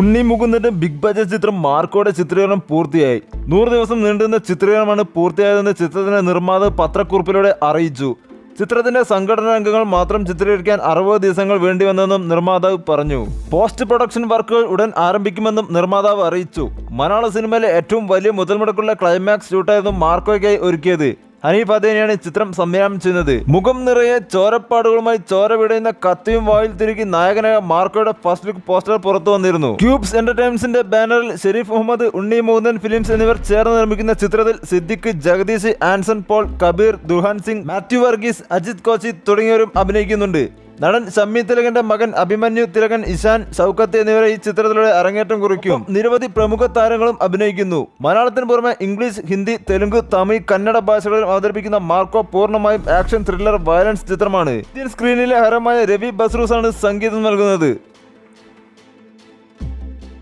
ഉണ്ണി മുകുന്ദന്റെ big budget ചിത്രം മാർക്കോയുടെ ചിത്രീകരണം പൂർത്തിയായി. 100 ദിവസം നീണ്ടുനിന്ന ചിത്രീകരണമാണ് പൂർത്തിയായതെന്ന് ചിത്രത്തിന്റെ നിർമ്മാതാവ് പത്രക്കുറിപ്പിലൂടെ അറിയിച്ചു. ചിത്രത്തിന്റെ സംഘടനാ അംഗങ്ങൾ മാത്രം ചിത്രീകരിക്കാൻ 60 ദിവസങ്ങൾ വേണ്ടിവന്നെന്നും നിർമ്മാതാവ് പറഞ്ഞു. പോസ്റ്റ് പ്രൊഡക്ഷൻ വർക്കുകൾ ഉടൻ ആരംഭിക്കുമെന്നും നിർമ്മാതാവ് അറിയിച്ചു. മലയാള സിനിമയിലെ ഏറ്റവും വലിയ മുതൽമുടക്കുള്ള ക്ലൈമാക്സ് ഷൂട്ടായിരുന്നു മാർക്കോയ്ക്കായി ഒരുക്കിയത്. ഹനീഫ് അദേനിയാണ് ചിത്രം സംവിധാനം ചെയ്യുന്നത്. മുഖം നിറയെ ചോരപ്പാടുകളുമായി ചോര വിടയുന്ന കത്തിയും വായിൽ തിരുകി നായകനായ മാർക്കോയുടെ ഫസ്റ്റ് ലുക്ക് പോസ്റ്റർ പുറത്തു വന്നിരുന്നു. ക്യൂബ്സ് എന്റർടൈൻമെന്റ്സിന്റെ ബാനറിൽ ഷെരീഫ് മുഹമ്മദ്, ഉണ്ണി മുകുന്ദൻ ഫിലിംസ് എന്നിവർ ചേർന്ന് നിർമ്മിക്കുന്ന ചിത്രത്തിൽ സിദ്ദിഖ്, ജഗദീഷ്, ആൻസൺ പോൾ, കബീർ, ദുഹാൻ സിംഗ്, മാത്യു വർഗീസ്, അജിത് കോച്ചി തുടങ്ങിയവരും അഭിനയിക്കുന്നുണ്ട്. നടൻ ഷമ്മി തിലകന്റെ മകൻ അഭിമന്യു തിലകൻ, ഇഷാൻ, ഷൗക്കത്ത് എന്നിവരെ ഈ ചിത്രത്തിലൂടെ അരങ്ങേറ്റം കുറിക്കും. നിരവധി പ്രമുഖ താരങ്ങളും അഭിനയിക്കുന്നു. മലയാളത്തിന് പുറമെ ഇംഗ്ലീഷ്, ഹിന്ദി, തെലുങ്ക്, തമിഴ്, കന്നഡ ഭാഷകളിൽ അവതരിപ്പിക്കുന്ന മാർക്കോ പൂർണ്ണമായും ആക്ഷൻ ത്രില്ലർ വയലൻസ് ചിത്രമാണ്. ഇന്ത്യൻ സ്ക്രീനിലെ ഹരമായ രവി ബസ്രൂസാണ് സംഗീതം നൽകുന്നത്.